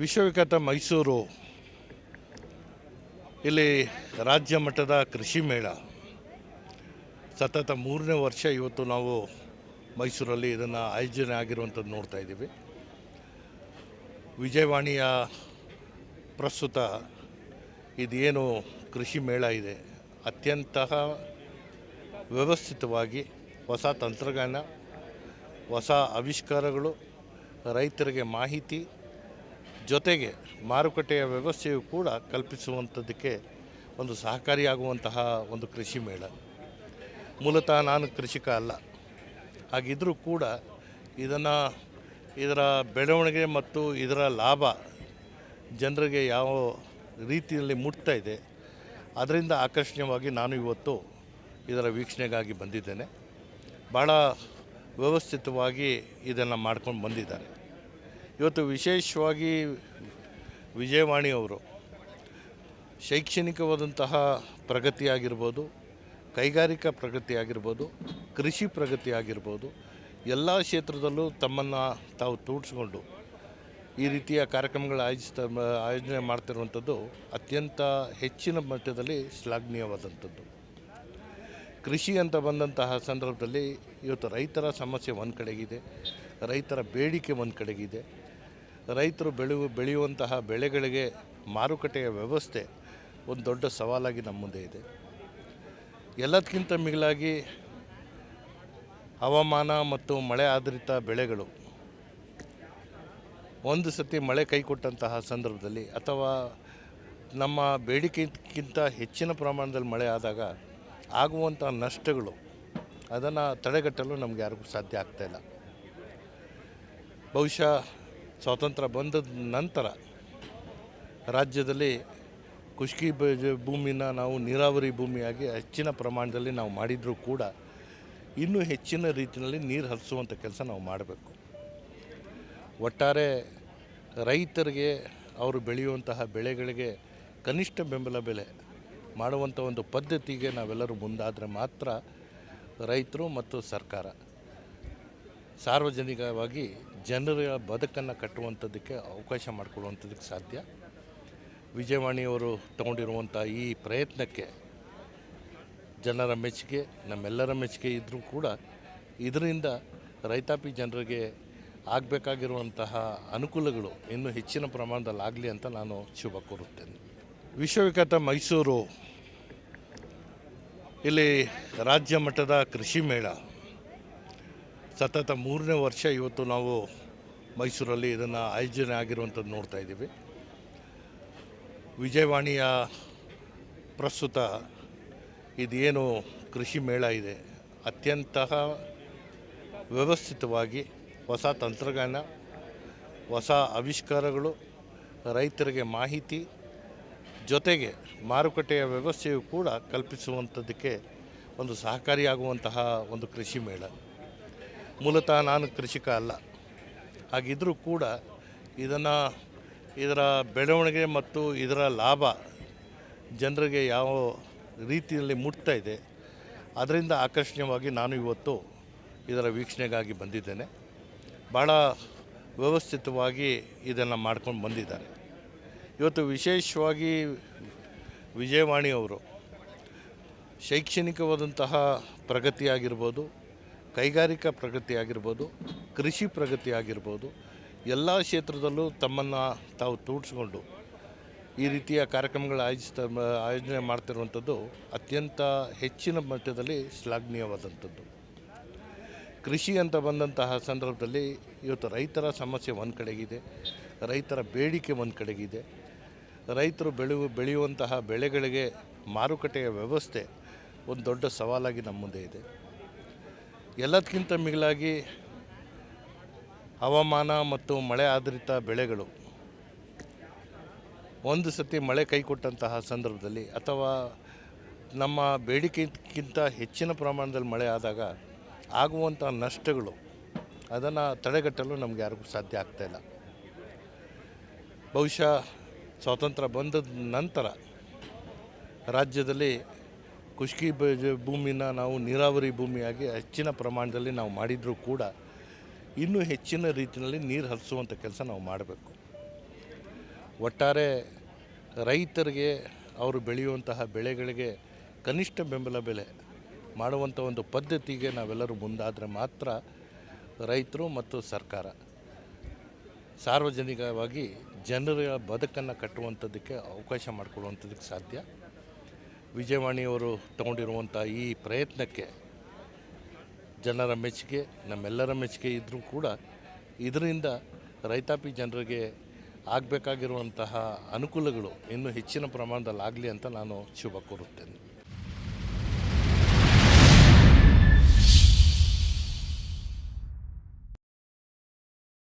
ವಿಶ್ವವಿಖ್ಯಾತ ಮೈಸೂರು ಇಲ್ಲಿ ರಾಜ್ಯ ಮಟ್ಟದ ಕೃಷಿ ಮೇಳ ಸತತ 3ನೇ ವರ್ಷ ಇವತ್ತು ನಾವು ಮೈಸೂರಲ್ಲಿ ಇದನ್ನು ಆಯೋಜನೆ ಆಗಿರುವಂಥದ್ದು ನೋಡ್ತಾ ಇದ್ದೀವಿ. ವಿಜಯವಾಣಿಯ ಪ್ರಸ್ತುತ ಇದೇನು ಕೃಷಿ ಮೇಳ ಇದೆ ಅತ್ಯಂತ ವ್ಯವಸ್ಥಿತವಾಗಿ ಹೊಸ ತಂತ್ರಜ್ಞಾನ, ಹೊಸ ಆವಿಷ್ಕಾರಗಳು, ರೈತರಿಗೆ ಮಾಹಿತಿ ಜೊತೆಗೆ ಮಾರುಕಟ್ಟೆಯ ವ್ಯವಸ್ಥೆಯು ಕೂಡ ಕಲ್ಪಿಸುವಂಥದ್ದಕ್ಕೆ ಒಂದು ಸಹಕಾರಿಯಾಗುವಂತಹ ಒಂದು ಕೃಷಿ ಮೇಳ. ಮೂಲತಃ ನಾನು ಕೃಷಿಕ ಅಲ್ಲ, ಹಾಗಿದ್ದರೂ ಕೂಡ ಇದರ ಬೆಳವಣಿಗೆ ಮತ್ತು ಇದರ ಲಾಭ ಜನರಿಗೆ ಯಾವ ರೀತಿಯಲ್ಲಿ ಮುಟ್ತಾ ಇದೆ ಅದರಿಂದ ಆಕರ್ಷಣೀಯವಾಗಿ ನಾನು ಇವತ್ತು ಇದರ ವೀಕ್ಷಣೆಗಾಗಿ ಬಂದಿದ್ದೇನೆ. ಭಾಳ ವ್ಯವಸ್ಥಿತವಾಗಿ ಇದನ್ನು ಮಾಡ್ಕೊಂಡು ಬಂದಿದ್ದಾರೆ. ಇವತ್ತು ವಿಶೇಷವಾಗಿ ವಿಜಯವಾಣಿಯವರು ಶೈಕ್ಷಣಿಕವಾದಂತಹ ಪ್ರಗತಿ ಆಗಿರ್ಬೋದು, ಕೈಗಾರಿಕಾ ಪ್ರಗತಿ ಆಗಿರ್ಬೋದು, ಕೃಷಿ ಪ್ರಗತಿ ಆಗಿರ್ಬೋದು, ಎಲ್ಲ ಕ್ಷೇತ್ರದಲ್ಲೂ ತಮ್ಮನ್ನು ತಾವು ತೋರಿಸ್ಕೊಂಡು ಈ ರೀತಿಯ ಕಾರ್ಯಕ್ರಮಗಳು ಆಯೋಜನೆ ಮಾಡ್ತಿರುವಂಥದ್ದು ಅತ್ಯಂತ ಹೆಚ್ಚಿನ ಮಟ್ಟದಲ್ಲಿ ಶ್ಲಾಘನೀಯವಾದಂಥದ್ದು. ಕೃಷಿ ಅಂತ ಬಂದಂತಹ ಸಂದರ್ಭದಲ್ಲಿ ಇವತ್ತು ರೈತರ ಸಮಸ್ಯೆ ಒಂದು ಕಡೆಗಿದೆ, ರೈತರ ಬೇಡಿಕೆ ಒಂದು ಕಡೆಗಿದೆ, ರೈತರು ಬೆಳೆಯುವಂತಹ ಬೆಳೆಗಳಿಗೆ ಮಾರುಕಟ್ಟೆಯ ವ್ಯವಸ್ಥೆ ಒಂದು ದೊಡ್ಡ ಸವಾಲಾಗಿ ನಮ್ಮ ಮುಂದೆ ಇದೆ. ಎಲ್ಲದಕ್ಕಿಂತ ಮಿಗಿಲಾಗಿ ಹವಾಮಾನ ಮತ್ತು ಮಳೆ ಆಧಾರಿತ ಬೆಳೆಗಳು ಒಂದು ಸತಿ ಮಳೆ ಕೈ ಕೊಟ್ಟಂತಹ ಸಂದರ್ಭದಲ್ಲಿ ಅಥವಾ ನಮ್ಮ ಬೇಡಿಕೆಗಿಂತ ಹೆಚ್ಚಿನ ಪ್ರಮಾಣದಲ್ಲಿ ಮಳೆ ಆದಾಗ ಆಗುವಂಥ ನಷ್ಟಗಳು ಅದನ್ನು ತಡೆಗಟ್ಟಲು ನಮಗೆ ಯಾರಿಗೂ ಸಾಧ್ಯ ಆಗ್ತಾಯಿಲ್ಲ. ಬಹುಶಃ ಸ್ವಾತಂತ್ರ್ಯ ಬಂದ ನಂತರ ರಾಜ್ಯದಲ್ಲಿ ಖುಷ್ಕಿ ಭೂಮಿನ ನಾವು ನೀರಾವರಿ ಭೂಮಿಯಾಗಿ ಹೆಚ್ಚಿನ ಪ್ರಮಾಣದಲ್ಲಿ ನಾವು ಮಾಡಿದರೂ ಕೂಡ ಇನ್ನೂ ಹೆಚ್ಚಿನ ರೀತಿಯಲ್ಲಿ ನೀರು ಹರಿಸುವಂಥ ಕೆಲಸ ನಾವು ಮಾಡಬೇಕು. ಒಟ್ಟಾರೆ ರೈತರಿಗೆ ಅವರು ಬೆಳೆಯುವಂತಹ ಬೆಳೆಗಳಿಗೆ ಕನಿಷ್ಠ ಬೆಂಬಲ ಬೆಲೆ ಮಾಡುವಂಥ ಒಂದು ಪದ್ಧತಿಗೆ ನಾವೆಲ್ಲರೂ ಮುಂದಾದರೆ ಮಾತ್ರ ರೈತರು ಮತ್ತು ಸರ್ಕಾರ ಸಾರ್ವಜನಿಕವಾಗಿ ಜನರ ಬದುಕನ್ನು ಕಟ್ಟುವಂಥದ್ದಕ್ಕೆ ಅವಕಾಶ ಮಾಡಿಕೊಡುವಂಥದ್ದಕ್ಕೆ ಸಾಧ್ಯ. ವಿಜಯವಾಣಿಯವರು ತಗೊಂಡಿರುವಂಥ ಈ ಪ್ರಯತ್ನಕ್ಕೆ ಜನರ ಮೆಚ್ಚುಗೆ, ನಮ್ಮೆಲ್ಲರ ಮೆಚ್ಚುಗೆ ಇದ್ದರೂ ಕೂಡ ಇದರಿಂದ ರೈತಾಪಿ ಜನರಿಗೆ ಆಗಬೇಕಾಗಿರುವಂತಹ ಅನುಕೂಲಗಳು ಇನ್ನೂ ಹೆಚ್ಚಿನ ಪ್ರಮಾಣದಲ್ಲಿ ಆಗಲಿ ಅಂತ ನಾನು ಶುಭ ಕೋರುತ್ತೇನೆ. ವಿಶ್ವವಿಖ್ಯಾತ ಮೈಸೂರು ಇಲ್ಲಿ ರಾಜ್ಯ ಮಟ್ಟದ ಕೃಷಿ ಮೇಳ ಸತತ 3ನೇ ವರ್ಷ ಇವತ್ತು ನಾವು ಮೈಸೂರಲ್ಲಿ ಇದನ್ನು ಆಯೋಜನೆ ಆಗಿರುವಂಥದ್ದು ನೋಡ್ತಾ ಇದ್ದೀವಿ. ವಿಜಯವಾಣಿಯ ಪ್ರಸ್ತುತ ಇದೇನು ಕೃಷಿ ಮೇಳ ಇದೆ ಅತ್ಯಂತ ವ್ಯವಸ್ಥಿತವಾಗಿ ಹೊಸ ತಂತ್ರಜ್ಞಾನ, ಹೊಸ ಆವಿಷ್ಕಾರಗಳು, ರೈತರಿಗೆ ಮಾಹಿತಿ ಜೊತೆಗೆ ಮಾರುಕಟ್ಟೆಯ ವ್ಯವಸ್ಥೆಯು ಕೂಡ ಕಲ್ಪಿಸುವಂಥದ್ದಕ್ಕೆ ಒಂದು ಸಹಕಾರಿಯಾಗುವಂತಹ ಒಂದು ಕೃಷಿ ಮೇಳ. ಮೂಲತಃ ನಾನು ಕೃಷಿಕ ಅಲ್ಲ, ಹಾಗಿದ್ದರೂ ಕೂಡ ಇದರ ಬೆಳವಣಿಗೆ ಮತ್ತು ಇದರ ಲಾಭ ಜನರಿಗೆ ಯಾವ ರೀತಿಯಲ್ಲಿ ಮುಟ್ತಾ ಇದೆ ಅದರಿಂದ ಆಕರ್ಷಣೀಯವಾಗಿ ನಾನು ಇವತ್ತು ಇದರ ವೀಕ್ಷಣೆಗಾಗಿ ಬಂದಿದ್ದೇನೆ. ಭಾಳ ವ್ಯವಸ್ಥಿತವಾಗಿ ಇದನ್ನು ಮಾಡ್ಕೊಂಡು ಬಂದಿದ್ದಾರೆ. ಇವತ್ತು ವಿಶೇಷವಾಗಿ ವಿಜಯವಾಣಿಯವರು ಶೈಕ್ಷಣಿಕವಾದಂತಹ ಪ್ರಗತಿ ಆಗಿರ್ಬೋದು, ಕೈಗಾರಿಕಾ ಪ್ರಗತಿ ಆಗಿರ್ಬೋದು, ಕೃಷಿ ಪ್ರಗತಿ ಆಗಿರ್ಬೋದು, ಎಲ್ಲ ಕ್ಷೇತ್ರದಲ್ಲೂ ತಮ್ಮನ್ನು ತಾವು ತೋರಿಸ್ಕೊಂಡು ಈ ರೀತಿಯ ಕಾರ್ಯಕ್ರಮಗಳು ಆಯೋಜನೆ ಮಾಡ್ತಿರುವಂಥದ್ದು ಅತ್ಯಂತ ಹೆಚ್ಚಿನ ಮಟ್ಟದಲ್ಲಿ ಶ್ಲಾಘನೀಯವಾದಂಥದ್ದು. ಕೃಷಿ ಅಂತ ಬಂದಂತಹ ಸಂದರ್ಭದಲ್ಲಿ ಇವತ್ತು ರೈತರ ಸಮಸ್ಯೆ ಒಂದು ಕಡೆಗಿದೆ, ರೈತರ ಬೇಡಿಕೆ ಒಂದು ಕಡೆಗಿದೆ, ರೈತರು ಬೆಳೆಯುವಂತಹ ಬೆಳೆಗಳಿಗೆ ಮಾರುಕಟ್ಟೆಯ ವ್ಯವಸ್ಥೆ ಒಂದು ದೊಡ್ಡ ಸವಾಲಾಗಿ ನಮ್ಮ ಮುಂದೆ ಇದೆ. ಎಲ್ಲದಕ್ಕಿಂತ ಮಿಗಿಲಾಗಿ ಹವಾಮಾನ ಮತ್ತು ಮಳೆ ಆಧಾರಿತ ಬೆಳೆಗಳು ಒಂದು ಸತಿ ಮಳೆ ಕೈ ಕೊಟ್ಟಂತಹ ಸಂದರ್ಭದಲ್ಲಿ ಅಥವಾ ನಮ್ಮ ಬೇಡಿಕೆಗಿಂತ ಹೆಚ್ಚಿನ ಪ್ರಮಾಣದಲ್ಲಿ ಮಳೆ ಆದಾಗ ಆಗುವಂಥ ನಷ್ಟಗಳು ಅದನ್ನು ತಡೆಗಟ್ಟಲು ನಮಗೆ ಯಾರಿಗೂ ಸಾಧ್ಯ ಆಗ್ತಾಯಿಲ್ಲ. ಬಹುಶಃ ಸ್ವಾತಂತ್ರ್ಯ ಬಂದ ನಂತರ ರಾಜ್ಯದಲ್ಲಿ ಖುಷ್ಕಿ ಭೂಮಿನ ನಾವು ನೀರಾವರಿ ಭೂಮಿಯಾಗಿ ಹೆಚ್ಚಿನ ಪ್ರಮಾಣದಲ್ಲಿ ನಾವು ಮಾಡಿದರೂ ಕೂಡ ಇನ್ನೂ ಹೆಚ್ಚಿನ ರೀತಿಯಲ್ಲಿ ನೀರು ಹರಿಸುವಂಥ ಕೆಲಸ ನಾವು ಮಾಡಬೇಕು. ಒಟ್ಟಾರೆ ರೈತರಿಗೆ ಅವರು ಬೆಳೆಯುವಂತಹ ಬೆಳೆಗಳಿಗೆ ಕನಿಷ್ಠ ಬೆಂಬಲ ಬೆಲೆ ಮಾಡುವಂಥ ಒಂದು ಪದ್ಧತಿಗೆ ನಾವೆಲ್ಲರೂ ಮುಂದಾದರೆ ಮಾತ್ರ ರೈತರು ಮತ್ತು ಸರ್ಕಾರ ಸಾರ್ವಜನಿಕವಾಗಿ ಜನರ ಬದುಕನ್ನು ಕಟ್ಟುವಂಥದ್ದಕ್ಕೆ ಅವಕಾಶ ಮಾಡಿಕೊಡುವಂಥದ್ದಕ್ಕೆ ಸಾಧ್ಯ. ವಿಜಯವಾಣಿಯವರು ತಗೊಂಡಿರುವಂಥ ಈ ಪ್ರಯತ್ನಕ್ಕೆ ಜನರ ಮೆಚ್ಚುಗೆ, ನಮ್ಮೆಲ್ಲರ ಮೆಚ್ಚುಗೆ ಇದ್ದರೂ ಕೂಡ ಇದರಿಂದ ರೈತಾಪಿ ಜನರಿಗೆ ಆಗಬೇಕಾಗಿರುವಂತಹ ಅನುಕೂಲಗಳು ಇನ್ನೂ ಹೆಚ್ಚಿನ ಪ್ರಮಾಣದಲ್ಲಿ ಆಗಲಿ ಅಂತ ನಾನು ಶುಭ ಕೋರುತ್ತೇನೆ.